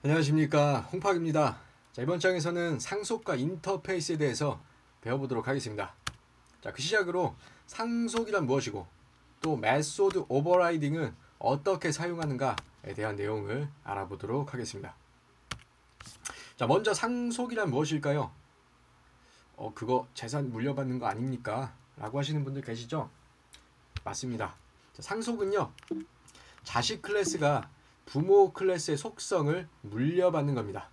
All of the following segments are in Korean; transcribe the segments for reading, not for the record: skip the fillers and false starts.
안녕하십니까, 홍팍입니다. 자, 이번 장에서는 상속과 인터페이스에 대해서 배워보도록 하겠습니다. 자, 그 시작으로 상속이란 무엇이고 또 메소드 오버라이딩은 어떻게 사용하는가에 대한 내용을 알아보도록 하겠습니다. 자, 먼저 상속이란 무엇일까요? 그거 재산 물려받는 거 아닙니까? 라고 하시는 분들 계시죠? 맞습니다. 자, 상속은요, 자식 클래스가 부모 클래스의 속성을 물려받는 겁니다.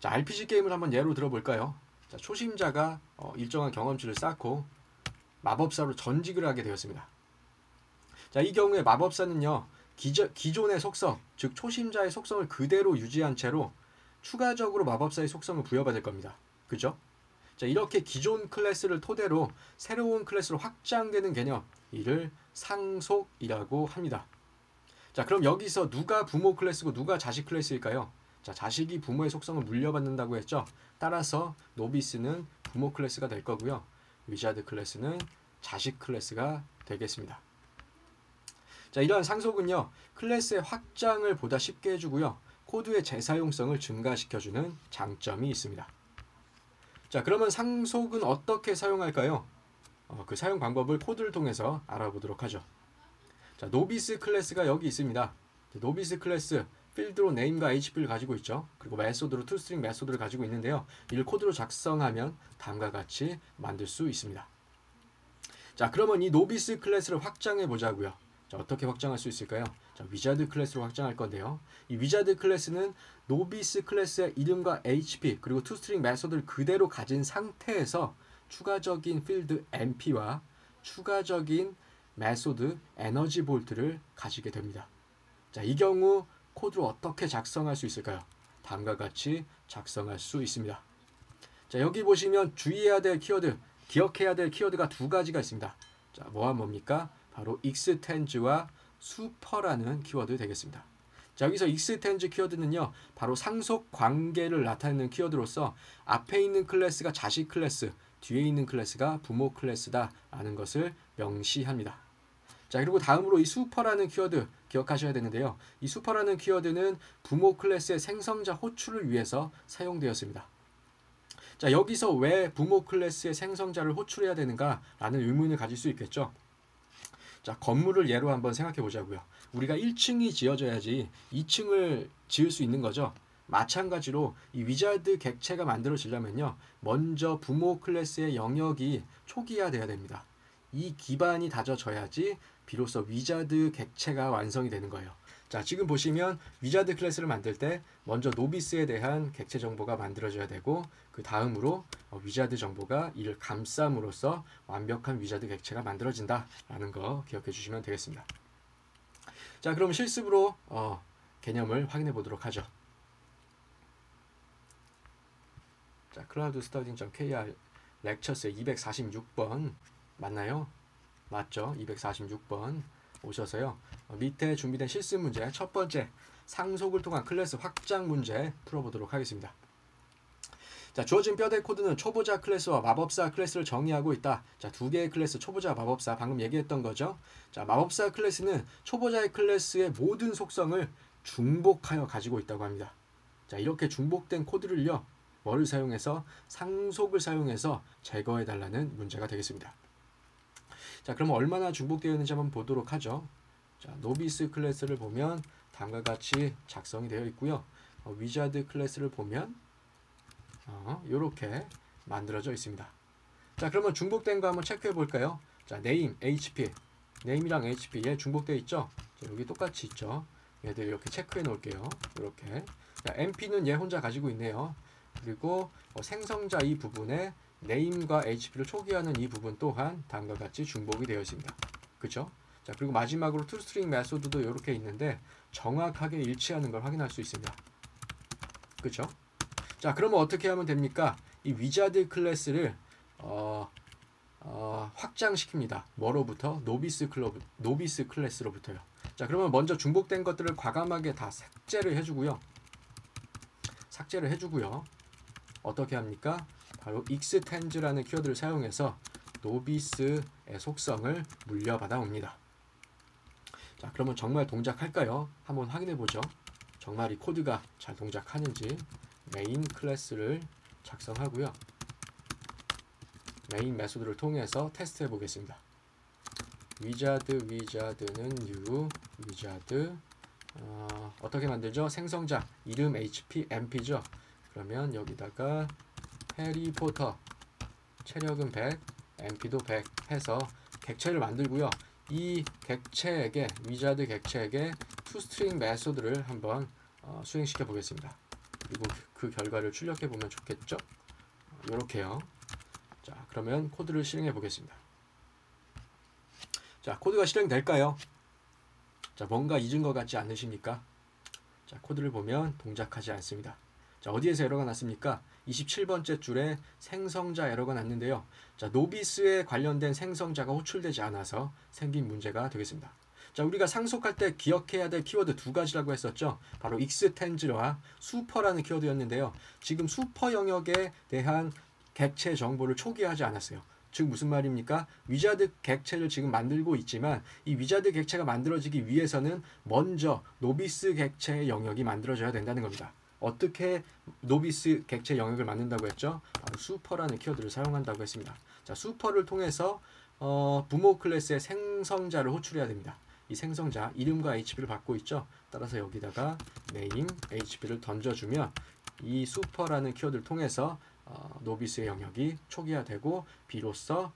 자, RPG 게임을 한번 예로 들어볼까요? 자, 초심자가 일정한 경험치를 쌓고 마법사로 전직을 하게 되었습니다. 자, 이 경우에 마법사는요, 기존의 속성, 즉 초심자의 속성을 그대로 유지한 채로 추가적으로 마법사의 속성을 부여받을 겁니다. 그죠? 자, 이렇게 기존 클래스를 토대로 새로운 클래스로 확장되는 개념, 이를 상속이라고 합니다. 자, 그럼 여기서 누가 부모 클래스고 누가 자식 클래스일까요? 자, 자식이 부모의 속성을 물려받는다고 했죠. 따라서 노비스는 부모 클래스가 될 거고요. 위자드 클래스는 자식 클래스가 되겠습니다. 자, 이러한 상속은요, 클래스의 확장을 보다 쉽게 해주고요, 코드의 재사용성을 증가시켜주는 장점이 있습니다. 자, 그러면 상속은 어떻게 사용할까요? 그 사용 방법을 코드를 통해서 알아보도록 하죠. 자, 노비스 클래스가 여기 있습니다. 노비스 클래스 필드로 네임과 HP를 가지고 있죠. 그리고 메소드로 투스트링 메소드를 가지고 있는데요. 이를 코드로 작성하면 다음과 같이 만들 수 있습니다. 자, 그러면 이 노비스 클래스를 확장해 보자고요. 자, 어떻게 확장할 수 있을까요? 자, 위자드 클래스로 확장할 건데요. 이 위자드 클래스는 노비스 클래스의 이름과 HP 그리고 투스트링 메소드를 그대로 가진 상태에서 추가적인 필드 MP와 추가적인 메소드 에너지 볼트를 가지게 됩니다. 자, 이 경우 코드를 어떻게 작성할 수 있을까요? 다음과 같이 작성할 수 있습니다. 자, 여기 보시면 주의해야 될 키워드, 기억해야 될 키워드가 두 가지가 있습니다. 자, 뭐와 뭡니까? 바로 extend와 super라는 키워드 되겠습니다. 자, 여기서 extend 키워드는요, 바로 상속 관계를 나타내는 키워드로서 앞에 있는 클래스가 자식 클래스, 뒤에 있는 클래스가 부모 클래스다 라는 것을 명시합니다. 자, 그리고 다음으로 이 슈퍼라는 키워드 기억하셔야 되는데요. 이 슈퍼라는 키워드는 부모 클래스의 생성자 호출을 위해서 사용되었습니다. 자, 여기서 왜 부모 클래스의 생성자를 호출해야 되는가 라는 의문을 가질 수 있겠죠. 자, 건물을 예로 한번 생각해 보자고요. 우리가 1층이 지어져야지 2층을 지을 수 있는 거죠. 마찬가지로 이 위자드 객체가 만들어지려면요, 먼저 부모 클래스의 영역이 초기화돼야 됩니다. 이 기반이 다져져야지 비로소 위자드 객체가 완성이 되는 거예요. 자, 지금 보시면 위자드 클래스를 만들 때 먼저 노비스에 대한 객체 정보가 만들어져야 되고, 그 다음으로 위자드 정보가 이를 감쌈으로써 완벽한 위자드 객체가 만들어진다 라는 거 기억해 주시면 되겠습니다. 자, 그럼 실습으로 개념을 확인해 보도록 하죠. 자, cloudstudying.kr 렉처스 246번 맞나요? 맞죠? 246번 오셔서요, 밑에 준비된 실습 문제 첫 번째, 상속을 통한 클래스 확장 문제 풀어보도록 하겠습니다. 자, 주어진 뼈대 코드는 초보자 클래스와 마법사 클래스를 정의하고 있다. 자, 두 개의 클래스, 초보자, 마법사, 방금 얘기했던 거죠. 자, 마법사 클래스는 초보자의 클래스의 모든 속성을 중복하여 가지고 있다고 합니다. 자, 이렇게 중복된 코드를요, 뭐를 사용해서? 상속을 사용해서 제거해 달라는 문제가 되겠습니다. 자, 그럼 얼마나 중복되어 있는지 한번 보도록 하죠. 자, 노비스 클래스를 보면 다음과 같이 작성이 되어 있고요. 위자드 클래스를 보면 이렇게 만들어져 있습니다. 자, 그러면 중복된 거 한번 체크해 볼까요? 자, name, HP, name이랑 HP에 중복되어 있죠. 자, 여기 똑같이 있죠. 얘들 이렇게 체크해 놓을게요. 이렇게. 자, MP는 얘 혼자 가지고 있네요. 그리고 생성자 이 부분에 name과 HP를 초기화하는 이 부분 또한 다음과 같이 중복이 되어 있습니다. 그쵸? 자, 그리고 마지막으로 toString 메소드도 이렇게 있는데 정확하게 일치하는 걸 확인할 수 있습니다. 그쵸? 자, 그러면 어떻게 하면 됩니까? 이 위자드 클래스를 확장시킵니다. 뭐로부터? 노비스 클래스로부터요. 자, 그러면 먼저 중복된 것들을 과감하게 다 삭제를 해주고요. 어떻게 합니까? 바로 extend라는 키워드를 사용해서 노비스의 속성을 물려받아 옵니다. 자, 그러면 정말 동작할까요? 한번 확인해 보죠. 정말 이 코드가 잘 동작하는지 메인 클래스를 작성하고요. 메인 메소드를 통해서 테스트해 보겠습니다. 위자드는 new 위자드 어떻게 만들죠? 생성자 이름 HP MP죠. 그러면 여기다가 해리포터 체력은 100 MP도 100 해서 객체를 만들고요. 이 객체에게 위자드 객체에게 toString 메소드를 한번 수행시켜 보겠습니다. 그리고 그 결과를 출력해 보면 좋겠죠? 이렇게요. 자, 그러면 코드를 실행해 보겠습니다. 자, 코드가 실행될까요? 자, 뭔가 잊은 것 같지 않으십니까? 자, 코드를 보면 동작하지 않습니다. 자, 어디에서 에러가 났습니까? 27번째 줄에 생성자 에러가 났는데요. 자, 노비스에 관련된 생성자가 호출되지 않아서 생긴 문제가 되겠습니다. 자, 우리가 상속할 때 기억해야 될 키워드 두 가지라고 했었죠. 바로 extend와 super라는 키워드였는데요. 지금 super 영역에 대한 객체 정보를 초기화하지 않았어요. 즉 무슨 말입니까? 위자드 객체를 지금 만들고 있지만 이 위자드 객체가 만들어지기 위해서는 먼저 노비스 객체의 영역이 만들어져야 된다는 겁니다. 어떻게 노비스 객체 영역을 만든다고 했죠? 바로 슈퍼라는 키워드를 사용한다고 했습니다. 자, 슈퍼를 통해서 부모 클래스의 생성자를 호출해야 됩니다. 이 생성자 이름과 HP를 받고 있죠. 따라서 여기다가 name HP를 던져주면 이 슈퍼라는 키워드를 통해서 노비스의 영역이 초기화되고 비로소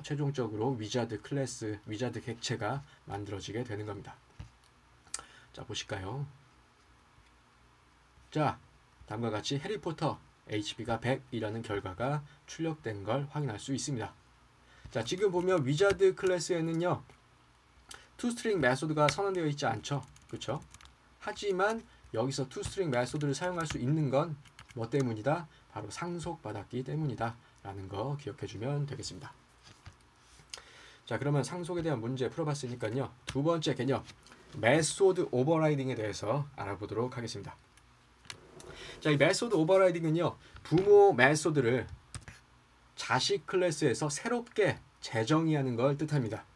최종적으로 위자드 클래스, 위자드 객체가 만들어지게 되는 겁니다. 자, 보실까요? 자, 다음과 같이 해리포터 HP가 100이라는 결과가 출력된 걸 확인할 수 있습니다. 자, 지금 보면 위자드 클래스에는요, toString 메소드가 선언되어 있지 않죠? 그렇죠? 하지만 여기서 toString 메소드를 사용할 수 있는 건 뭐 때문이다? 바로 상속받았기 때문이다 라는 거 기억해 주면 되겠습니다. 자, 그러면 상속에 대한 문제 풀어봤으니까요. 두 번째 개념 메소드 오버라이딩에 대해서 알아보도록 하겠습니다. 자, 이 메소드 오버라이딩은요, 부모 메소드를 자식 클래스에서 새롭게 재정의하는 걸 뜻합니다.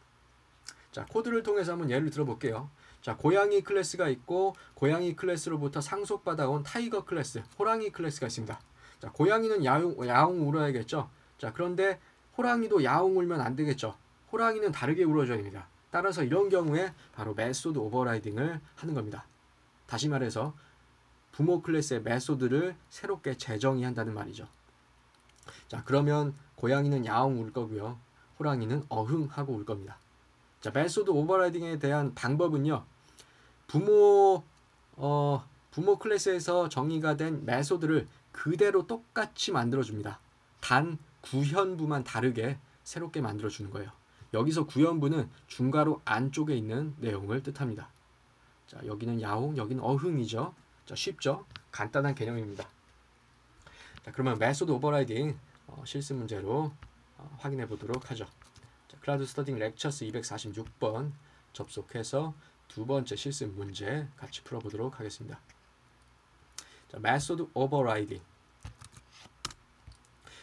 자, 코드를 통해서 한번 예를 들어볼게요. 자, 고양이 클래스가 있고 고양이 클래스로부터 상속받아온 타이거 클래스, 호랑이 클래스가 있습니다. 자, 고양이는 야옹 울어야겠죠. 자, 그런데 호랑이도 야옹 울면 안 되겠죠. 호랑이는 다르게 울어줘야 됩니다. 따라서 이런 경우에 바로 메소드 오버라이딩을 하는 겁니다. 다시 말해서 부모 클래스의 메소드를 새롭게 재정의한다는 말이죠. 자, 그러면 고양이는 야옹 울 거고요. 호랑이는 어흥 하고 울 겁니다. 자, 메소드 오버라이딩에 대한 방법은요. 부모 클래스에서 정의가 된 메소드를 그대로 똑같이 만들어줍니다. 단 구현부만 다르게 새롭게 만들어주는 거예요. 여기서 구현부는 중괄호 안쪽에 있는 내용을 뜻합니다. 자, 여기는 야옹, 여기는 어흥이죠. 자, 쉽죠? 간단한 개념입니다. 자, 그러면 메소드 오버라이딩 실습 문제로 확인해 보도록 하죠. 자, 클라우드 스터딩 렉처스 246번 접속해서 두 번째 실습 문제 같이 풀어보도록 하겠습니다. 자, 메소드 오버라이딩.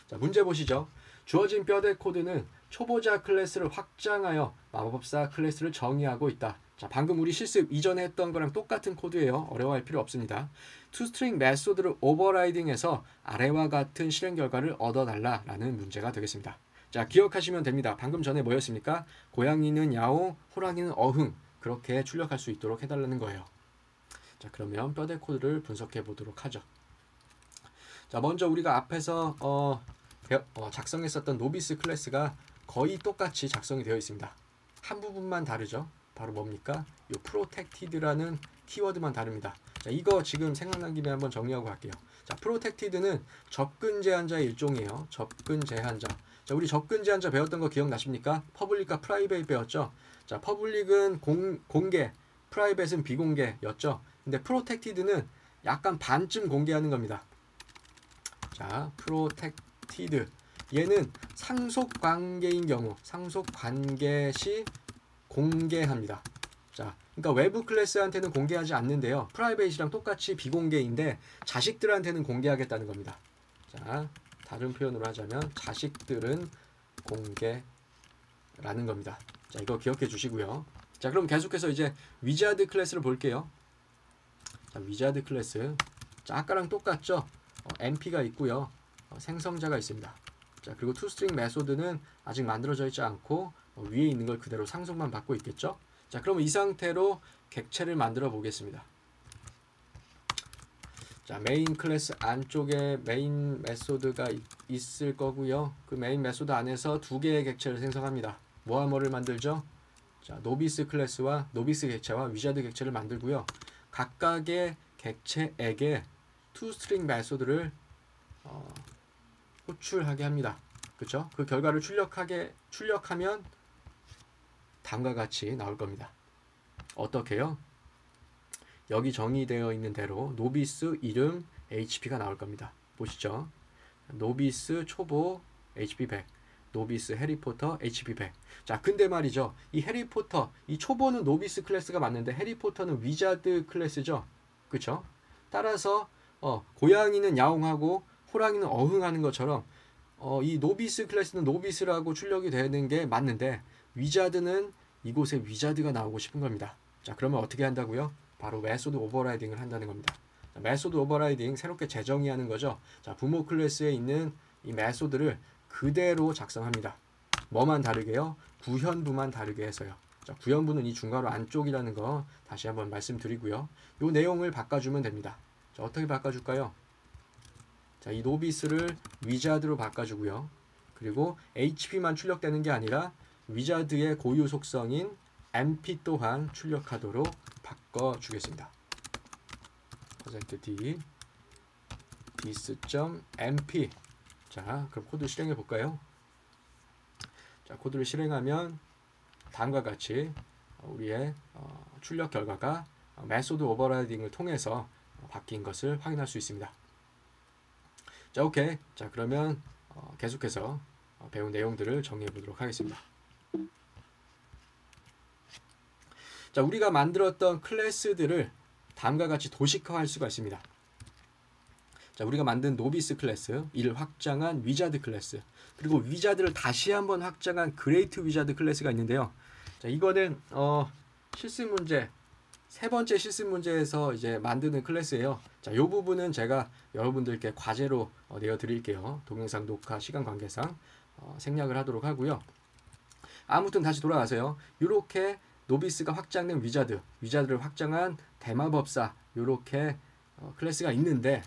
자, 문제 보시죠. 주어진 뼈대 코드는 초보자 클래스를 확장하여 마법사 클래스를 정의하고 있다. 자, 방금 우리 실습 이전에 했던 거랑 똑같은 코드예요. 어려워할 필요 없습니다. toString 메소드를 오버라이딩해서 아래와 같은 실행 결과를 얻어달라라는 문제가 되겠습니다. 자, 기억하시면 됩니다. 방금 전에 뭐였습니까? 고양이는 야옹, 호랑이는 어흥. 그렇게 출력할 수 있도록 해달라는 거예요. 자, 그러면 뼈대 코드를 분석해 보도록 하죠. 자, 먼저 우리가 앞에서 작성했었던 노비스 클래스가 거의 똑같이 작성이 되어 있습니다. 한 부분만 다르죠. 바로 뭡니까? 이 protected라는 키워드만 다릅니다. 자, 이거 지금 생각난 김에 한번 정리하고 갈게요. 자, protected는 접근 제한자의 일종이에요. 접근 제한자. 자, 우리 접근 제한자 배웠던 거 기억나십니까? 퍼블릭과 프라이빗 배웠죠? 자, 퍼블릭은 공개, 프라이빗은 비공개였죠? 근데 프로텍티드는 약간 반쯤 공개하는 겁니다. 자, 프로텍티드. 얘는 상속 관계인 경우, 상속 관계 시 공개합니다. 자, 그러니까 외부 클래스한테는 공개하지 않는데요. 프라이빗이랑 똑같이 비공개인데 자식들한테는 공개하겠다는 겁니다. 자, 다른 표현으로 하자면 자식들은 공개라는 겁니다. 자, 이거 기억해 주시고요. 자, 그럼 계속해서 이제 위자드 클래스를 볼게요. 자, 위자드 클래스. 자, 아까랑 똑같죠? NP가 있고요. 생성자가 있습니다. 자, 그리고 toString 메소드는 아직 만들어져 있지 않고 위에 있는 걸 그대로 상속만 받고 있겠죠? 자, 그러면 이 상태로 객체를 만들어 보겠습니다. 자, 메인 클래스 안쪽에 메인 메소드가 있을 거고요. 그 메인 메소드 안에서 두 개의 객체를 생성합니다. 뭐와 뭐를 만들죠? 자, 노비스 클래스와 노비스 객체와 위자드 객체를 만들고요. 각각의 객체에게 toString 메소드를 호출하게 합니다. 그렇죠? 그 결과를 출력하면 다음과 같이 나올 겁니다. 어떻게요? 여기 정의되어 있는 대로 노비스 이름 HP가 나올 겁니다. 보시죠. 노비스 초보 HP 100, 노비스 해리포터 HP 100. 자, 근데 말이죠. 이 해리포터, 이 초보는 노비스 클래스가 맞는데 해리포터는 위자드 클래스죠. 그렇죠? 따라서 고양이는 야옹하고 호랑이는 어흥하는 것처럼 이 노비스 클래스는 노비스라고 출력이 되는 게 맞는데 위자드는 이곳에 위자드가 나오고 싶은 겁니다. 자, 그러면 어떻게 한다고요? 바로 메소드 오버라이딩을 한다는 겁니다. 자, 메소드 오버라이딩 새롭게 재정의하는 거죠. 자, 부모 클래스에 있는 이 메소드를 그대로 작성합니다. 뭐만 다르게요? 구현부만 다르게 해서요. 자, 구현부는 이 중괄호 안쪽이라는 거 다시 한번 말씀드리고요. 이 내용을 바꿔주면 됩니다. 자, 어떻게 바꿔줄까요? 자, 이 노비스를 위자드로 바꿔주고요. 그리고 HP만 출력되는 게 아니라 위자드의 고유 속성인 MP 또한 출력하도록 바꿔주겠습니다. %d dis.mp. 자, 그럼 코드 실행해 볼까요? 자, 코드를 실행하면 다음과 같이 우리의 출력 결과가 메소드 오버라이딩을 통해서 바뀐 것을 확인할 수 있습니다. 자, 오케이. 자, 그러면 계속해서 배운 내용들을 정리해 보도록 하겠습니다. 자, 우리가 만들었던 클래스들을 다음과 같이 도식화할 수가 있습니다. 자, 우리가 만든 노비스 클래스, 이를 확장한 위자드 클래스, 그리고 위자드를 다시 한번 확장한 그레이트 위자드 클래스가 있는데요. 자, 이거는 실습 문제, 세 번째 실습 문제에서 이제 만드는 클래스예요. 자, 이 부분은 제가 여러분들께 과제로 내어드릴게요. 동영상 녹화 시간 관계상 생략을 하도록 하고요. 아무튼 다시 돌아가세요. 이렇게 노비스가 확장된 위자드를 확장한 대마법사, 이렇게 클래스가 있는데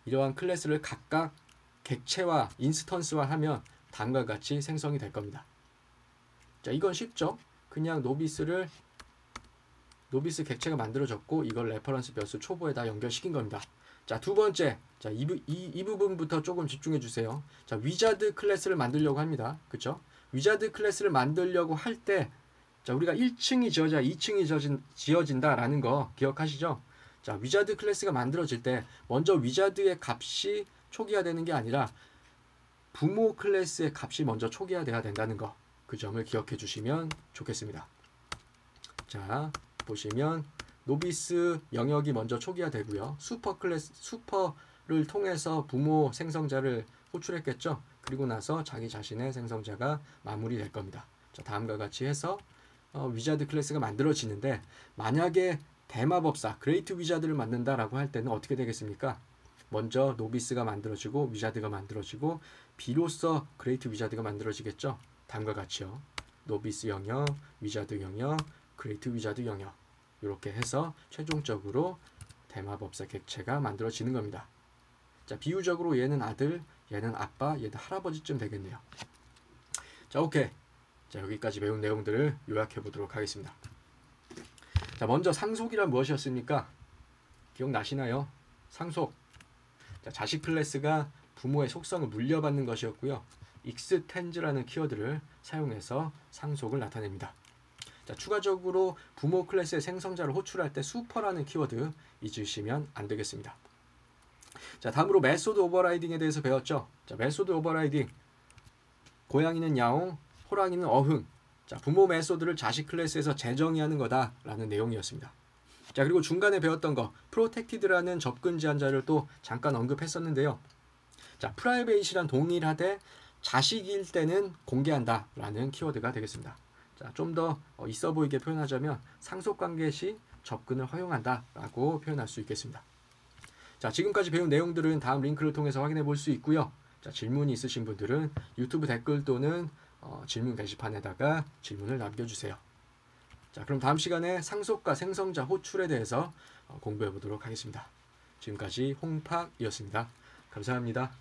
이러한 클래스를 각각 객체와 인스턴스화 하면 다음과 같이 생성이 될 겁니다. 자, 이건 쉽죠? 그냥 노비스 객체가 만들어졌고 이걸 레퍼런스 변수 초보에다 연결시킨 겁니다. 자, 두 번째, 자, 이 부분부터 조금 집중해 주세요. 자, 위자드 클래스를 만들려고 합니다. 그렇죠? 위자드 클래스를 만들려고 할 때 자, 우리가 1층이 지어져야 2층이 지어진다라는 거 기억하시죠? 자, 위자드 클래스가 만들어질 때 먼저 위자드의 값이 초기화되는 게 아니라 부모 클래스의 값이 먼저 초기화돼야 된다는 거, 그 점을 기억해 주시면 좋겠습니다. 자, 보시면 노비스 영역이 먼저 초기화되고요. 슈퍼를 통해서 부모 생성자를 호출했겠죠. 그리고 나서 자기 자신의 생성자가 마무리될 겁니다. 자, 다음과 같이 해서 위자드 클래스가 만들어지는데 만약에 대마법사 그레이트 위자드를 만든다라고 할 때는 어떻게 되겠습니까? 먼저 노비스가 만들어지고 위자드가 만들어지고 비로소 그레이트 위자드가 만들어지겠죠. 다음과 같이요. 노비스 영역, 위자드 영역, 그레이트 위자드 영역, 이렇게 해서 최종적으로 대마법사 객체가 만들어지는 겁니다. 자, 비유적으로 얘는 아들, 얘는 아빠, 얘는 할아버지쯤 되겠네요. 자, 오케이. 자, 여기까지 배운 내용들을 요약해 보도록 하겠습니다. 자, 먼저 상속이란 무엇이었습니까? 기억나시나요? 상속. 자, 자식 클래스가 부모의 속성을 물려받는 것이었고요. extens라는 키워드를 사용해서 상속을 나타냅니다. 자, 추가적으로 부모 클래스의 생성자를 호출할 때 슈퍼라는 키워드 잊으시면 안 되겠습니다. 자, 다음으로 메소드 오버라이딩에 대해서 배웠죠. 자, 메소드 오버라이딩. 고양이는 야옹, 호랑이는 어흥. 자, 부모 메소드를 자식 클래스에서 재정의하는 거다라는 내용이었습니다. 자, 그리고 중간에 배웠던 거 protected라는 접근 제한자를 또 잠깐 언급했었는데요. 자, private이란 동일하되 자식일 때는 공개한다라는 키워드가 되겠습니다. 자, 좀 더 있어 보이게 표현하자면 상속관계 시 접근을 허용한다라고 표현할 수 있겠습니다. 자, 지금까지 배운 내용들은 다음 링크를 통해서 확인해 볼 수 있고요. 자, 질문이 있으신 분들은 유튜브 댓글 또는 질문 게시판에다가 질문을 남겨주세요. 자, 그럼 다음 시간에 상속과 생성자 호출에 대해서 공부해 보도록 하겠습니다. 지금까지 홍팍이었습니다. 감사합니다.